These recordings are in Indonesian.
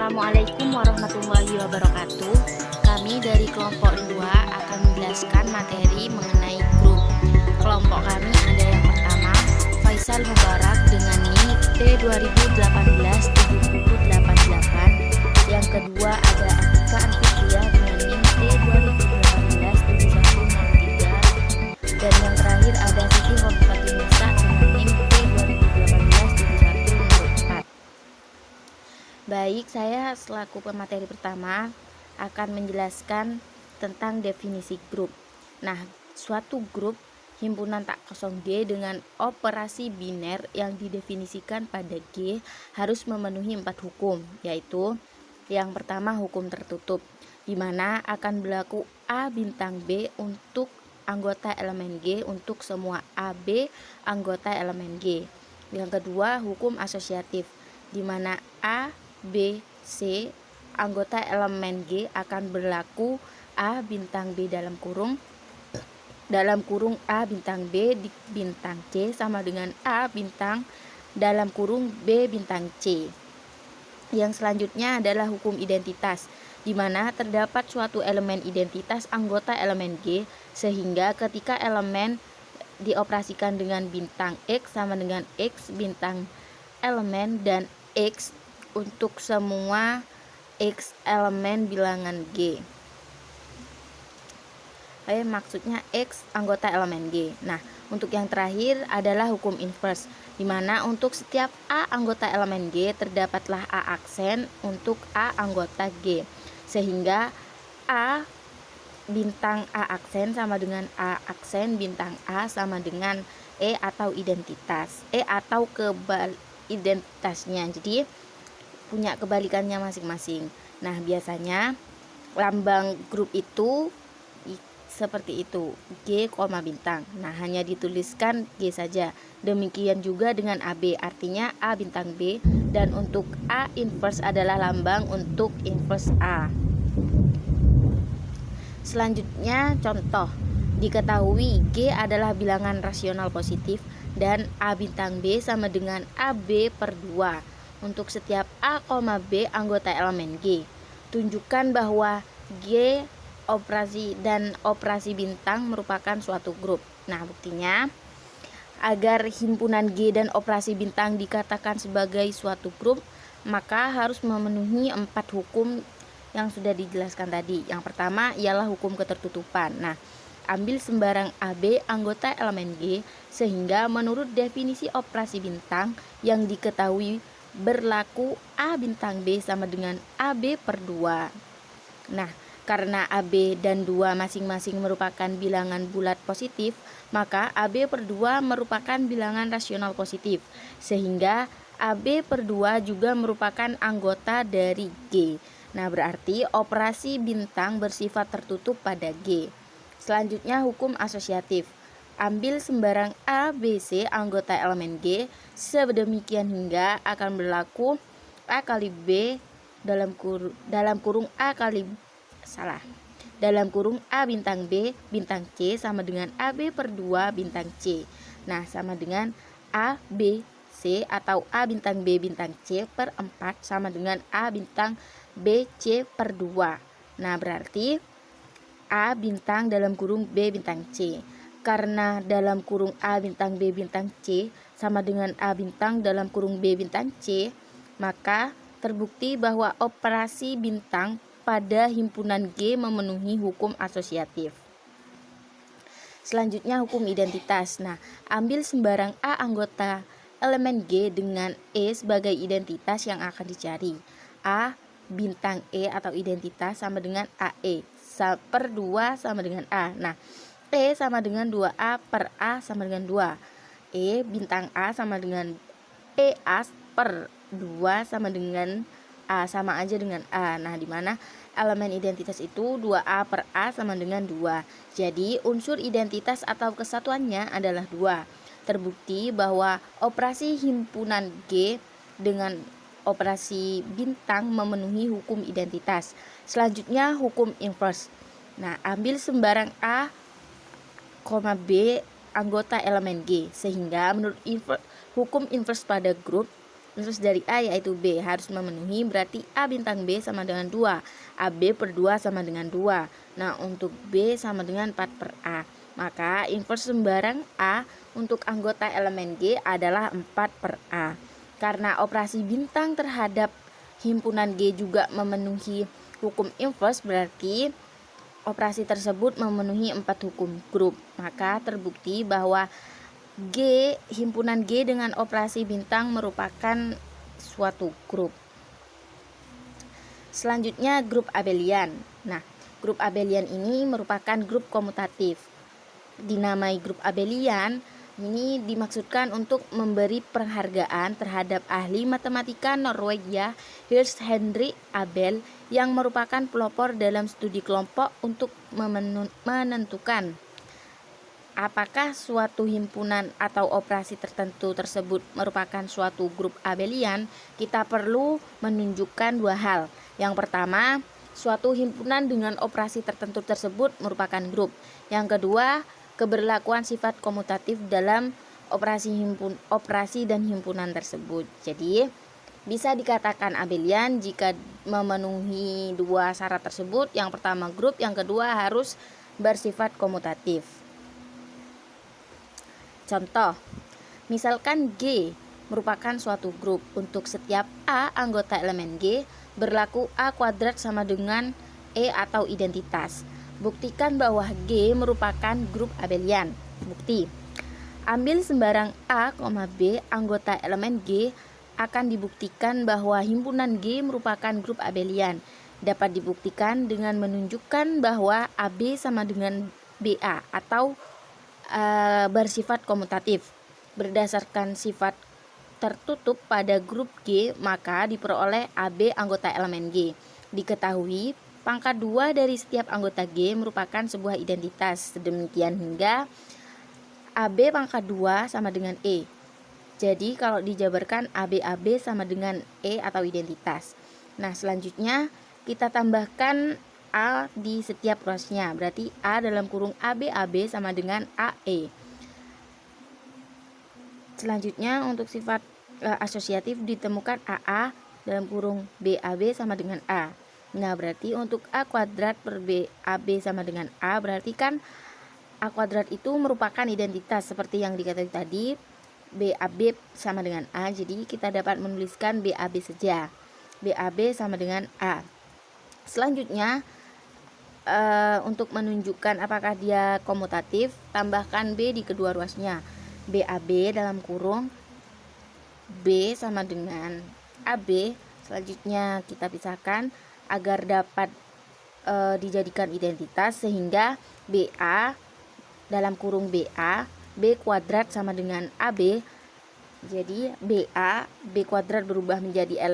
Assalamualaikum warahmatullahi wabarakatuh. Kami dari kelompok 2 akan menjelaskan materi mengenai grup. Kelompok kami ada yang pertama, Faisal Mubarak dengan NIM T20187088. Yang kedua ada Atika Anfikriah dengan NIM T20187103. Dan yang terakhir ada Siti Hofatinisa dengan NIM T20187104. Baik, saya selaku pemateri pertama akan menjelaskan tentang definisi grup. Nah, suatu grup himpunan tak kosong G dengan operasi biner yang didefinisikan pada G harus memenuhi 4 hukum, yaitu yang pertama hukum tertutup, di mana akan berlaku A bintang B untuk anggota elemen G untuk semua AB anggota elemen G. Yang kedua hukum asosiatif, di mana A, B, C anggota elemen G akan berlaku A bintang B dalam kurung A bintang B di bintang C sama dengan A bintang dalam kurung B bintang C. Yang selanjutnya adalah hukum identitas, di mana terdapat suatu elemen identitas anggota elemen G sehingga ketika elemen dioperasikan dengan bintang X sama dengan X bintang elemen dan X untuk semua X elemen bilangan G. Maksudnya X anggota elemen G. Nah, untuk yang terakhir adalah hukum inverse, di mana untuk setiap A anggota elemen G terdapatlah A aksen untuk A anggota G, sehingga A bintang A aksen sama dengan A aksen bintang A sama dengan E atau identitas atau identitasnya, jadi punya kebalikannya masing-masing. Nah, biasanya lambang grup itu seperti itu, G, bintang. Nah, hanya dituliskan G saja. Demikian juga dengan AB, artinya A bintang B, dan untuk A inverse adalah lambang untuk inverse A. Selanjutnya contoh, diketahui G adalah bilangan rasional positif dan A bintang B sama dengan AB per 2 untuk setiap A, B anggota elemen G. Tunjukkan bahwa G operasi bintang merupakan suatu grup. Nah, buktinya agar himpunan G dan operasi bintang dikatakan sebagai suatu grup, maka harus memenuhi 4 hukum yang sudah dijelaskan tadi. Yang pertama ialah hukum ketertutupan. Nah, ambil sembarang AB anggota elemen G sehingga menurut definisi operasi bintang yang diketahui berlaku A bintang B sama dengan AB per 2. Nah, karena AB dan 2 masing-masing merupakan bilangan bulat positif, maka AB per 2 merupakan bilangan rasional positif, sehingga AB per 2 juga merupakan anggota dari G. Nah, berarti operasi bintang bersifat tertutup pada G. Selanjutnya hukum asosiatif. Ambil sembarang A, B, C anggota elemen G sedemikian hingga akan berlaku A kali B dalam kurung A bintang B bintang C sama dengan AB per 2 bintang C. Nah, sama dengan A, B, C atau A bintang B bintang C per 4 sama dengan A bintang B, C per 2. Nah, berarti A bintang dalam kurung B bintang C. Karena dalam kurung A bintang B bintang C sama dengan A bintang dalam kurung B bintang C, maka terbukti bahwa operasi bintang pada himpunan G memenuhi hukum asosiatif. Selanjutnya hukum identitas. Nah, ambil sembarang A anggota elemen G dengan E sebagai identitas yang akan dicari. A bintang E atau identitas sama dengan AE per 2 sama dengan A. Nah, E sama dengan 2A per A sama dengan 2. E bintang A sama dengan EA per 2 sama dengan A, sama aja dengan A. Nah, di mana elemen identitas itu 2A per A sama dengan 2. Jadi, unsur identitas atau kesatuannya adalah 2. Terbukti bahwa operasi himpunan G dengan operasi bintang memenuhi hukum identitas. Selanjutnya hukum inverse. Nah, ambil sembarang A, B anggota elemen G, sehingga menurut hukum inverse pada grup Inverse dari A yaitu B harus memenuhi, berarti A bintang B sama dengan 2, AB per 2 sama dengan 2. Nah, untuk B sama dengan 4 per A. Maka inverse sembarang A untuk anggota elemen G adalah 4 per A. Karena operasi bintang terhadap himpunan G juga memenuhi hukum inverse, berarti operasi tersebut memenuhi 4 hukum grup. Maka terbukti bahwa himpunan G dengan operasi bintang merupakan suatu grup. Selanjutnya grup abelian. Nah, grup abelian ini merupakan grup komutatif. Dinamai grup abelian ini dimaksudkan untuk memberi penghargaan terhadap ahli matematika Norwegia Hans Henrik Abel yang merupakan pelopor dalam studi kelompok untuk menentukan apakah suatu himpunan atau operasi tertentu tersebut merupakan suatu grup abelian. Kita perlu menunjukkan dua hal. Yang pertama, suatu himpunan dengan operasi tertentu tersebut merupakan grup. Yang kedua, keberlakuan sifat komutatif dalam operasi dan himpunan tersebut. Jadi, bisa dikatakan abelian jika memenuhi dua syarat tersebut. Yang pertama grup, yang kedua harus bersifat komutatif. Contoh, misalkan G merupakan suatu grup. Untuk setiap A anggota elemen G, berlaku A kuadrat sama dengan E atau identitas. Buktikan bahwa G merupakan grup abelian. Bukti: ambil sembarang A, B anggota elemen G, akan dibuktikan bahwa himpunan G merupakan grup abelian. Dapat dibuktikan dengan menunjukkan bahwa AB sama dengan BA atau bersifat komutatif. Berdasarkan sifat tertutup pada grup G, maka diperoleh AB anggota elemen G. Diketahui pangkat 2 dari setiap anggota G merupakan sebuah identitas. Sedemikian hingga AB pangkat 2 sama dengan E. Jadi kalau dijabarkan AB sama dengan E atau identitas. Nah, selanjutnya kita tambahkan A di setiap ruasnya. Berarti A dalam kurung AB sama dengan AE. Selanjutnya untuk sifat asosiatif ditemukan AA dalam kurung BAB sama dengan A. Nah, berarti untuk A kuadrat per BAB sama dengan A, berarti kan A kuadrat itu merupakan identitas seperti yang dikatakan tadi, BAB sama dengan A. Jadi kita dapat menuliskan BAB saja. BAB sama dengan A. Selanjutnya untuk menunjukkan apakah dia komutatif, tambahkan B di kedua ruasnya. BAB dalam kurung B sama dengan AB. Selanjutnya kita pisahkan agar dapat dijadikan identitas, sehingga BA dalam kurung BA, B kuadrat sama dengan AB. Jadi BA, B kuadrat berubah menjadi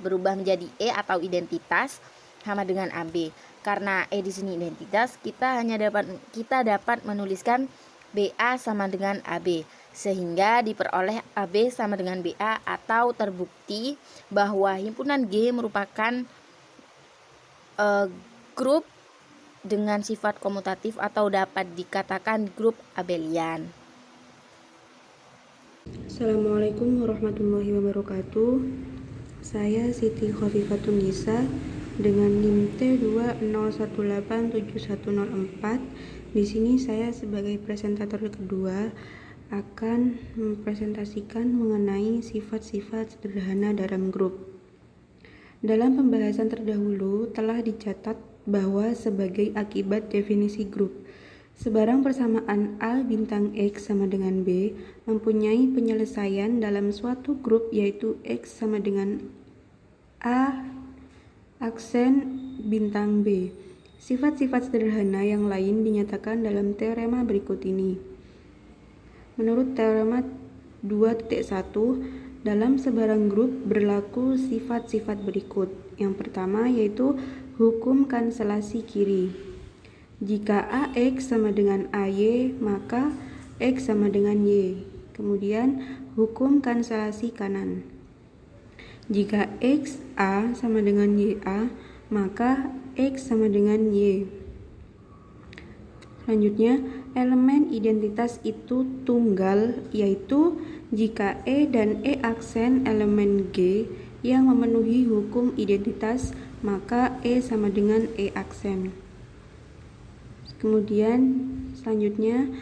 berubah menjadi E atau identitas sama dengan AB. Karena E di sini identitas, kita dapat menuliskan BA sama dengan AB, sehingga diperoleh AB sama dengan BA, atau terbukti bahwa himpunan G merupakan grup dengan sifat komutatif atau dapat dikatakan grup abelian. Assalamualaikum warahmatullahi wabarakatuh. Saya Siti Khofifatun Nisa dengan NIM T201871004. Di sini saya sebagai presentator kedua akan mempresentasikan mengenai sifat-sifat sederhana dalam grup. Dalam pembahasan terdahulu telah dicatat bahwa sebagai akibat definisi grup, sebarang persamaan A bintang X sama dengan B mempunyai penyelesaian dalam suatu grup, yaitu X sama dengan A aksen bintang B. Sifat-sifat sederhana yang lain dinyatakan dalam teorema berikut ini. Menurut teorema 2.1, dalam sebarang grup berlaku sifat-sifat berikut. Yang pertama yaitu hukum kanselasi kiri. Jika AX sama dengan AY, maka X sama dengan Y. Kemudian hukum kanselasi kanan. Jika XA sama dengan YA, maka X sama dengan Y. Selanjutnya, elemen identitas itu tunggal, yaitu jika E dan E aksen elemen G yang memenuhi hukum identitas, maka E sama dengan E aksen. Kemudian selanjutnya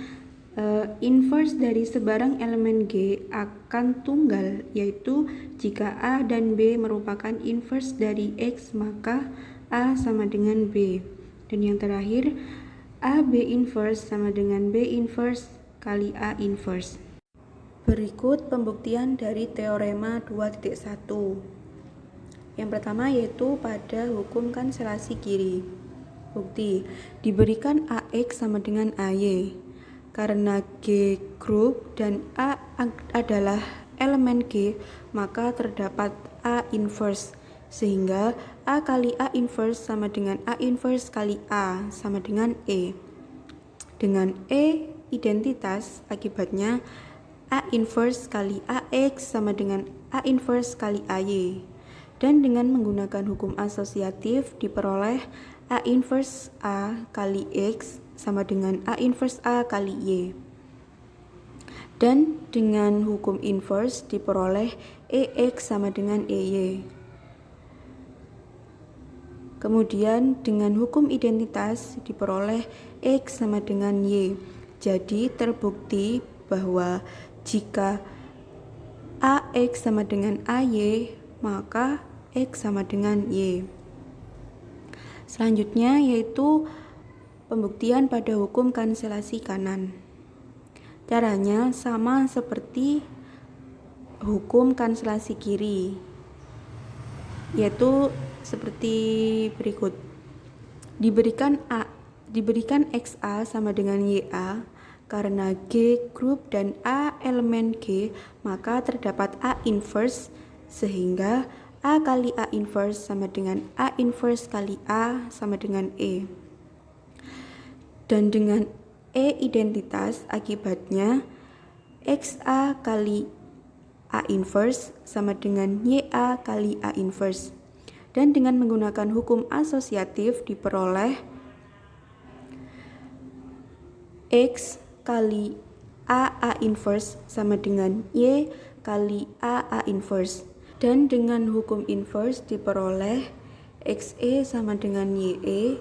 inverse dari sebarang elemen G akan tunggal, yaitu jika A dan B merupakan inverse dari X, maka A sama dengan B. Dan yang terakhir, AB inverse sama dengan B inverse kali A inverse. Berikut pembuktian dari teorema 2.1. Yang pertama yaitu pada hukum kanselasi kiri. Bukti, diberikan AX sama dengan AY. Karena G grup dan A adalah elemen G, maka terdapat A inverse, sehingga A kali A inverse sama dengan A inverse kali A sama dengan E. Dengan E identitas, akibatnya A inverse kali AX sama dengan A inverse kali AY. Dan dengan menggunakan hukum asosiatif diperoleh A inverse A kali X sama dengan A inverse A kali Y. Dan dengan hukum inverse diperoleh EX sama dengan EY. Kemudian dengan hukum identitas diperoleh X sama dengan Y. Jadi terbukti bahwa jika AX sama dengan AY, maka X sama dengan Y. Selanjutnya yaitu pembuktian pada hukum kanselasi kanan. Caranya sama seperti hukum kanselasi kiri, yaitu seperti berikut. Diberikan XA sama dengan YA, karena G grup dan A elemen G, maka terdapat A inverse, sehingga A kali A inverse sama dengan A inverse kali A sama dengan E. Dan dengan E identitas, akibatnya XA kali A inverse sama dengan YA kali A inverse. Dan dengan menggunakan hukum asosiatif diperoleh X kali A inverse sama dengan Y kali A inverse. Dan dengan hukum inverse diperoleh XE sama dengan YE.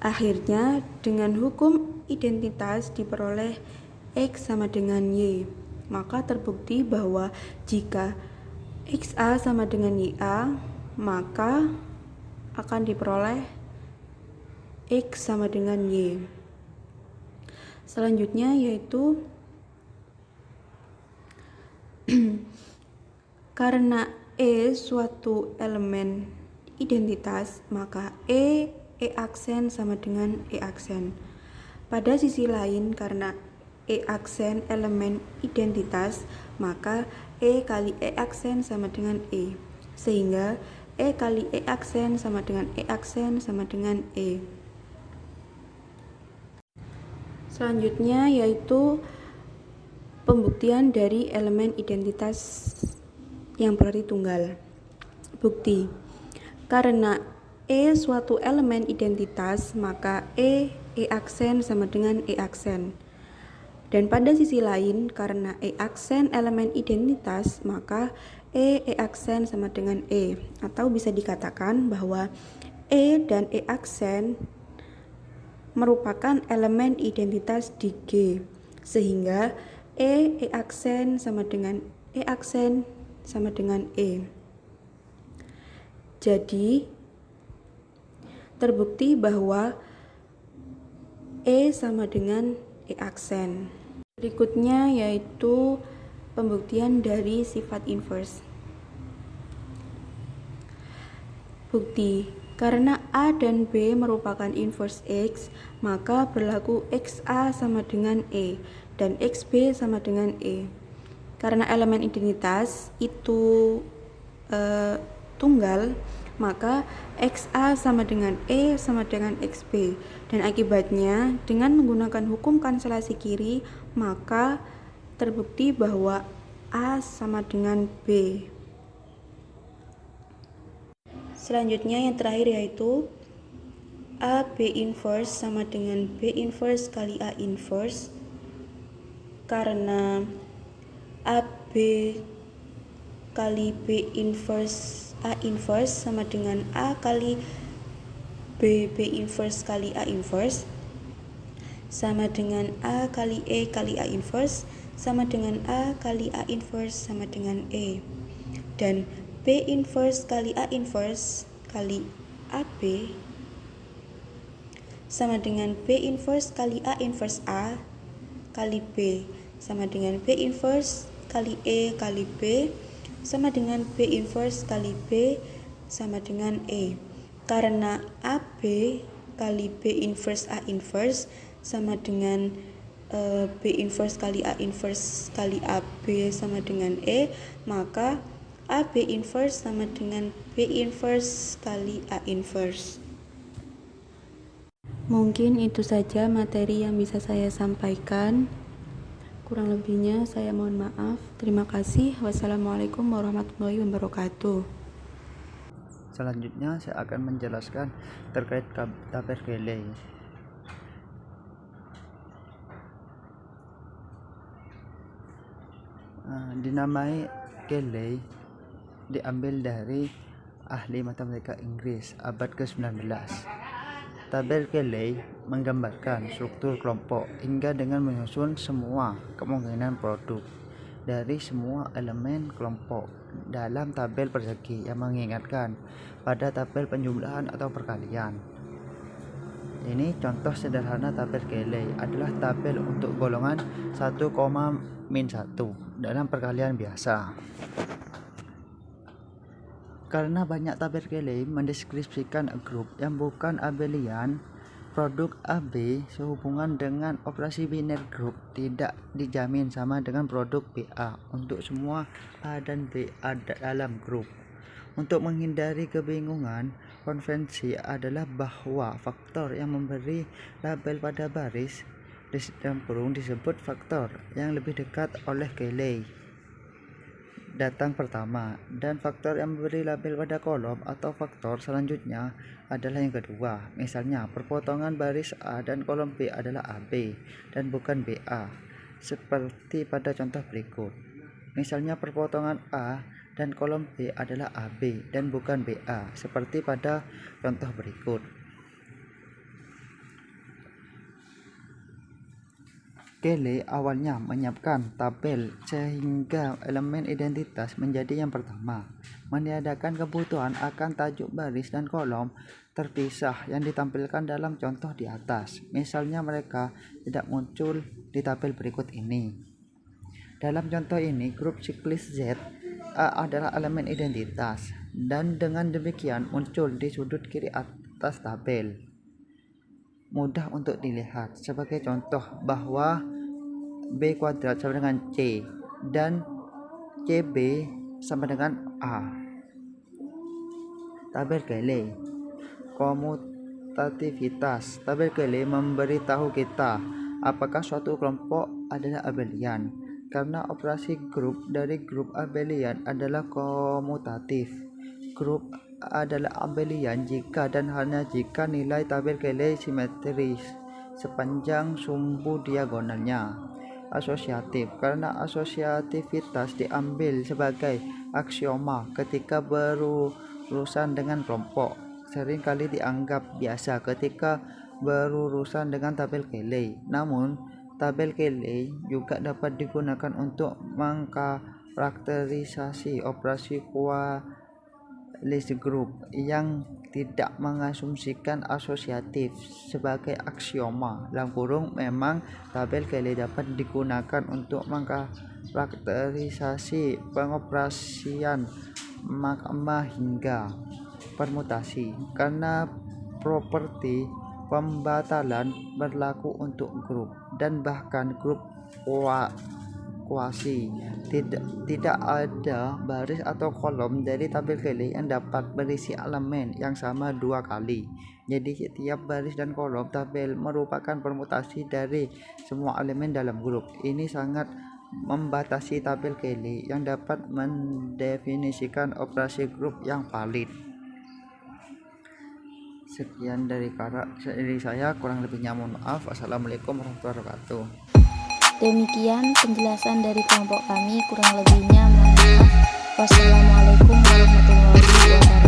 Akhirnya dengan hukum identitas diperoleh X sama dengan Y. Maka terbukti bahwa jika XA sama dengan YA, maka akan diperoleh X sama dengan Y. Selanjutnya yaitu karena E suatu elemen identitas, maka E aksen sama dengan E aksen. Pada sisi lain, karena E aksen elemen identitas, maka E kali E aksen sama dengan E, sehingga E kali E aksen sama dengan E aksen sama dengan E. Selanjutnya yaitu pembuktian dari elemen identitas yang berarti tunggal. Bukti, karena E suatu elemen identitas, maka E aksen sama dengan E aksen. Dan pada sisi lain, karena E aksen elemen identitas, maka E aksen sama dengan E. Atau bisa dikatakan bahwa E dan E aksen merupakan elemen identitas di G, sehingga E aksen sama dengan E aksen sama dengan E. Jadi terbukti bahwa E sama dengan E aksen. Berikutnya yaitu pembuktian dari sifat inverse. Bukti, karena A dan B merupakan inverse X, maka berlaku XA sama dengan E dan XB sama dengan E. Karena elemen identitas itu tunggal, maka XA sama dengan E sama dengan XB. Dan akibatnya dengan menggunakan hukum kanselasi kiri, maka terbukti bahwa A sama dengan B. Selanjutnya yang terakhir yaitu A B inverse sama dengan B inverse kali A inverse, karena AB kali B inverse A inverse sama dengan A kali B inverse kali A inverse, sama dengan A kali E kali A inverse, sama dengan A kali A inverse sama dengan E. Dan B inverse kali A inverse kali AB sama dengan B inverse kali A inverse A kali B, sama dengan B inverse kali E kali B, sama dengan B inverse kali B sama dengan E. Karena AB kali B inverse A inverse sama dengan B inverse kali A inverse kali AB sama dengan E, maka AB inverse sama dengan B inverse kali A inverse. Mungkin itu saja materi yang bisa saya sampaikan. Kurang lebihnya saya mohon maaf. Terima kasih. Wassalamualaikum warahmatullahi wabarakatuh. Selanjutnya saya akan menjelaskan terkait tabel Cayley. Dinamai Cayley diambil dari ahli matematika Inggris abad ke-19. Tabel Cayley menggambarkan struktur kelompok hingga dengan menyusun semua kemungkinan produk dari semua elemen kelompok dalam tabel persegi yang mengingatkan pada tabel penjumlahan atau perkalian. Ini contoh sederhana tabel Cayley adalah tabel untuk golongan 1, min 1 dalam perkalian biasa. Karena banyak tabel Cayley mendeskripsikan grup yang bukan abelian, produk AB sehubungan dengan operasi biner grup tidak dijamin sama dengan produk BA untuk semua A dan BA dalam grup. Untuk menghindari kebingungan, konvensi adalah bahwa faktor yang memberi label pada baris dalam kurung disebut faktor yang lebih dekat oleh Cayley datang pertama, dan faktor yang memberi label pada kolom atau faktor selanjutnya adalah yang kedua. Misalnya, perpotongan baris A dan kolom B adalah AB dan bukan BA, seperti pada contoh berikut. Misalnya, perpotongan A dan kolom B adalah AB dan bukan BA, seperti pada contoh berikut. Cayley awalnya menyiapkan tabel sehingga elemen identitas menjadi yang pertama, meniadakan kebutuhan akan tajuk baris dan kolom terpisah yang ditampilkan dalam contoh di atas. Misalnya mereka tidak muncul di tabel berikut ini. Dalam contoh ini, grup siklis Z A adalah elemen identitas dan dengan demikian muncul di sudut kiri atas tabel. Mudah untuk dilihat sebagai contoh bahwa B kuadrat sama dengan C dan CB sama dengan A. Tabel Cayley. Komutativitas. Tabel Cayley memberitahu kita apakah suatu kelompok adalah abelian, karena operasi grup dari grup abelian adalah komutatif. Grup adalah abelian jika dan hanya jika nilai tabel Cayley simetris sepanjang sumbu diagonalnya. Asosiatif, karena asosiativitas diambil sebagai aksioma ketika berurusan dengan kelompok. Sering kali dianggap biasa ketika berurusan dengan tabel Cayley. Namun, tabel Cayley juga dapat digunakan untuk mengkarakterisasi operasi koalisi grup yang tidak mengasumsikan asosiatif sebagai aksioma. Dalam kurung, memang tabel Cayley dapat digunakan untuk mengkarakterisasi pengoperasian makma hingga permutasi, karena properti pembatalan berlaku untuk grup dan bahkan grup kuasi. Tidak ada baris atau kolom dari tabel Cayley yang dapat berisi elemen yang sama dua kali. Jadi setiap baris dan kolom tabel merupakan permutasi dari semua elemen dalam grup. Ini sangat membatasi tabel Cayley yang dapat mendefinisikan operasi grup yang valid. Sekian dari saya, kurang lebihnya mohon maaf. Wassalamualaikum warahmatullahi wabarakatuh. Demikian penjelasan dari kelompok kami, kurang lebihnya mohon maaf. Wassalamualaikum warahmatullahi wabarakatuh.